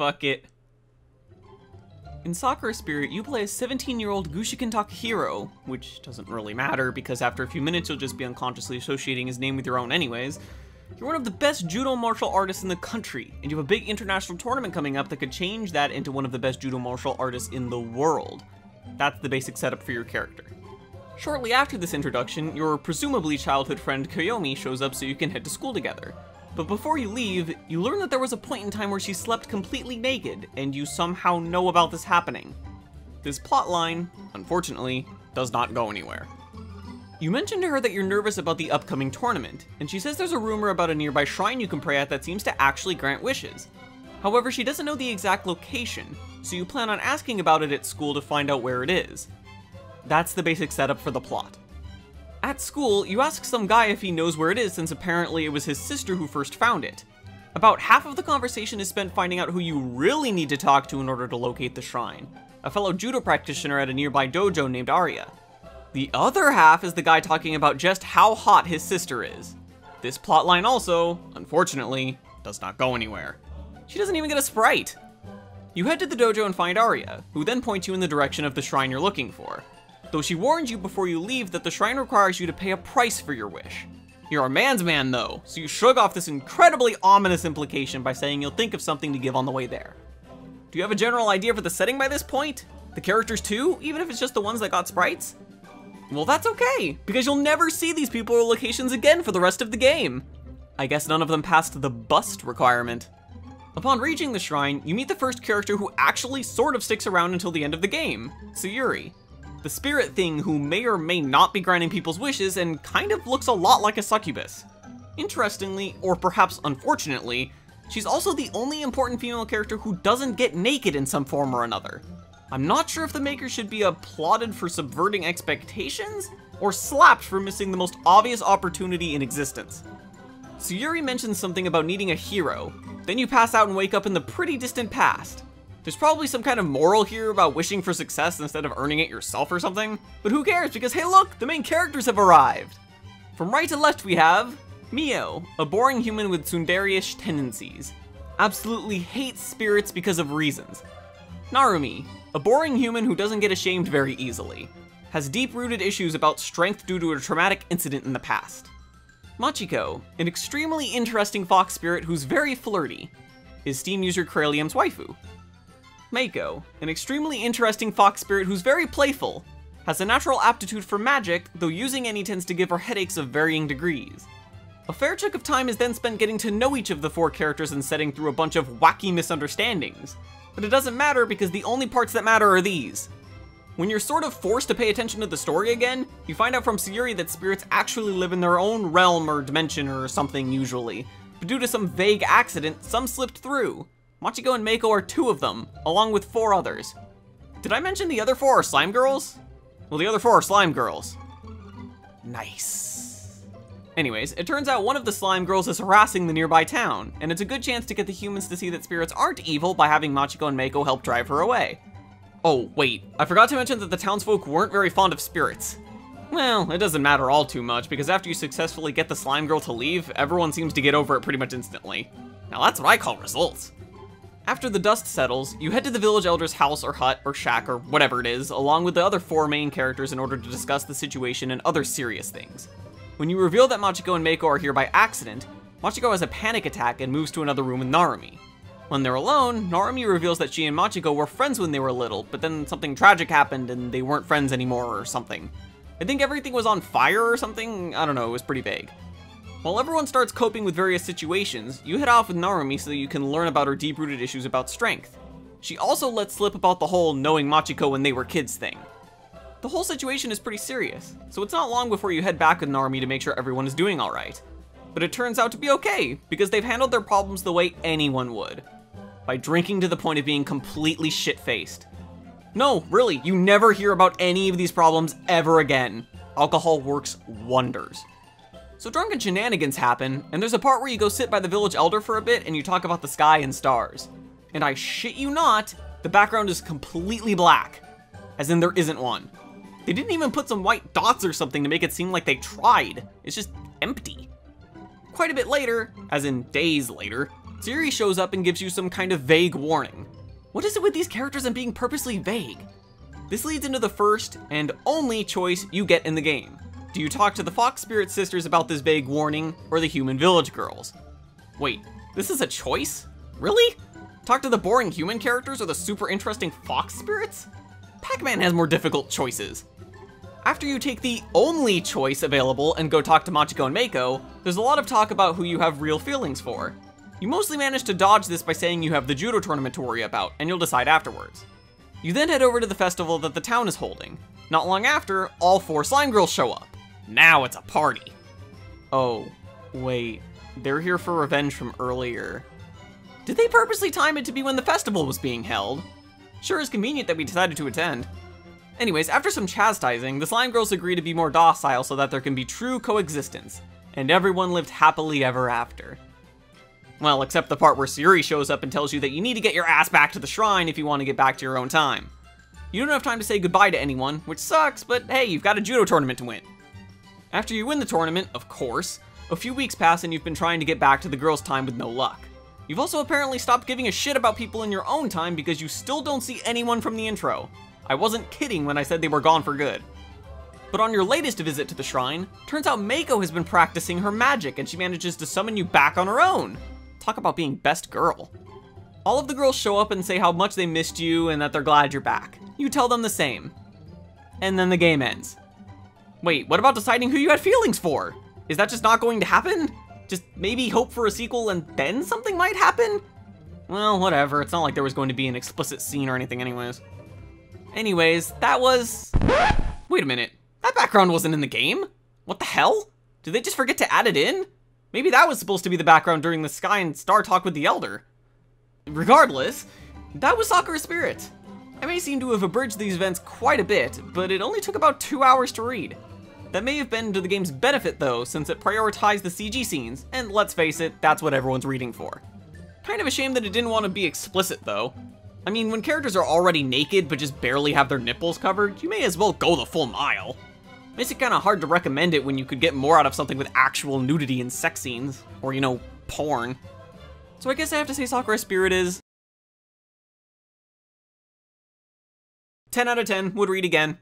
fuck it. In Sakura Spirit, you play a 17-year-old Gushiken Takahiro, which doesn't really matter because after a few minutes you'll just be unconsciously associating his name with your own anyways. You're one of the best judo martial artists in the country, and you have a big international tournament coming up that could change that into one of the best judo martial artists in the world. That's the basic setup for your character. Shortly after this introduction, your presumably childhood friend Kiyomi shows up so you can head to school together. But before you leave, you learn that there was a point in time where she slept completely naked, and you somehow know about this happening. This plotline, unfortunately, does not go anywhere. You mentioned to her that you're nervous about the upcoming tournament, and she says there's a rumor about a nearby shrine you can pray at that seems to actually grant wishes. However, she doesn't know the exact location, so you plan on asking about it at school to find out where it is. That's the basic setup for the plot. At school, you ask some guy if he knows where it is since apparently it was his sister who first found it. About half of the conversation is spent finding out who you really need to talk to in order to locate the shrine, a fellow judo practitioner at a nearby dojo named Arya. The other half is the guy talking about just how hot his sister is. This plotline also, unfortunately, does not go anywhere. She doesn't even get a sprite. You head to the dojo and find Arya, who then points you in the direction of the shrine you're looking for. Though she warns you before you leave that the shrine requires you to pay a price for your wish. You're a man's man though, so you shrug off this incredibly ominous implication by saying you'll think of something to give on the way there. Do you have a general idea for the setting by this point? The characters too, even if it's just the ones that got sprites? Well, that's okay, because you'll never see these people or locations again for the rest of the game. I guess none of them passed the bust requirement. Upon reaching the shrine, you meet the first character who actually sort of sticks around until the end of the game, Sayuri. The spirit thing who may or may not be granting people's wishes and kind of looks a lot like a succubus. Interestingly, or perhaps unfortunately, she's also the only important female character who doesn't get naked in some form or another. I'm not sure if the makers should be applauded for subverting expectations, or slapped for missing the most obvious opportunity in existence. Sayuri mentions something about needing a hero, then you pass out and wake up in the pretty distant past. There's probably some kind of moral here about wishing for success instead of earning it yourself or something, but who cares because hey look, the main characters have arrived! From right to left we have Mio, a boring human with tsundere-ish tendencies. Absolutely hates spirits because of reasons. Narumi, a boring human who doesn't get ashamed very easily. Has deep-rooted issues about strength due to a traumatic incident in the past. Machiko, an extremely interesting fox spirit who's very flirty. Is Steam user Corellium's waifu. Meiko, an extremely interesting fox spirit who's very playful. Has a natural aptitude for magic, though using any tends to give her headaches of varying degrees. A fair chunk of time is then spent getting to know each of the four characters and setting through a bunch of wacky misunderstandings. But it doesn't matter because the only parts that matter are these. When you're sort of forced to pay attention to the story again, you find out from Sayuri that spirits actually live in their own realm or dimension or something usually. But due to some vague accident, some slipped through. Machiko and Meiko are two of them, along with 4 others. Did I mention the other 4 are slime girls? Well, the other 4 are slime girls. Nice. Anyways, it turns out one of the slime girls is harassing the nearby town, and it's a good chance to get the humans to see that spirits aren't evil by having Machiko and Meiko help drive her away. Oh, wait, I forgot to mention that the townsfolk weren't very fond of spirits. Well, it doesn't matter all too much, because after you successfully get the slime girl to leave, everyone seems to get over it pretty much instantly. Now that's what I call results. After the dust settles, you head to the village elder's house or hut or shack or whatever it is, along with the other 4 main characters in order to discuss the situation and other serious things. When you reveal that Machiko and Meiko are here by accident, Machiko has a panic attack and moves to another room with Narumi. When they're alone, Narumi reveals that she and Machiko were friends when they were little, but then something tragic happened and they weren't friends anymore or something. I think everything was on fire or something, I don't know, it was pretty vague. While everyone starts coping with various situations, you head off with Narumi so that you can learn about her deep-rooted issues about strength. She also lets slip about the whole knowing Machiko when they were kids thing. The whole situation is pretty serious, so it's not long before you head back with Narumi to make sure everyone is doing alright. But it turns out to be okay, because they've handled their problems the way anyone would. By drinking to the point of being completely shit-faced. No, really, you never hear about any of these problems ever again. Alcohol works wonders. So drunken shenanigans happen, and there's a part where you go sit by the village elder for a bit and you talk about the sky and stars. And I shit you not, the background is completely black. As in there isn't one. They didn't even put some white dots or something to make it seem like they tried. It's just empty. Quite a bit later, as in days later, Siri shows up and gives you some kind of vague warning. What is it with these characters and being purposely vague? This leads into the first and only choice you get in the game. Do you talk to the Fox Spirit Sisters about this vague warning, or the human village girls? Wait, this is a choice? Really? Talk to the boring human characters or the super interesting Fox Spirits? Pac-Man has more difficult choices. After you take the only choice available and go talk to Machiko and Mako, there's a lot of talk about who you have real feelings for. You mostly manage to dodge this by saying you have the judo tournament to worry about, and you'll decide afterwards. You then head over to the festival that the town is holding. Not long after, all 4 slime girls show up. Now it's a party. Oh, wait, they're here for revenge from earlier. Did they purposely time it to be when the festival was being held? Sure is convenient that we decided to attend. Anyways, after some chastising, the slime girls agree to be more docile so that there can be true coexistence, and everyone lived happily ever after. Well, except the part where Sayuri shows up and tells you that you need to get your ass back to the shrine if you want to get back to your own time. You don't have time to say goodbye to anyone, which sucks, but hey, you've got a judo tournament to win. After you win the tournament, of course, a few weeks pass and you've been trying to get back to the girls' time with no luck. You've also apparently stopped giving a shit about people in your own time because you still don't see anyone from the intro. I wasn't kidding when I said they were gone for good. But on your latest visit to the shrine, turns out Mako has been practicing her magic and she manages to summon you back on her own. Talk about being best girl. All of the girls show up and say how much they missed you and that they're glad you're back. You tell them the same. And then the game ends. Wait, what about deciding who you had feelings for? Is that just not going to happen? Just maybe hope for a sequel and then something might happen? Well, whatever, it's not like there was going to be an explicit scene or anything anyways. Anyways, that was... Wait a minute, that background wasn't in the game? What the hell? Did they just forget to add it in? Maybe that was supposed to be the background during the Sky and Star talk with the Elder. Regardless, that was Sakura Spirit. I may seem to have abridged these events quite a bit, but it only took about 2 hours to read. That may have been to the game's benefit though, since it prioritized the CG scenes, and let's face it, that's what everyone's reading for. Kind of a shame that it didn't want to be explicit though. I mean, when characters are already naked but just barely have their nipples covered, you may as well go the full mile. Makes it kinda hard to recommend it when you could get more out of something with actual nudity and sex scenes, or you know, porn. So I guess I have to say Sakura Spirit is 10 out of 10, would read again.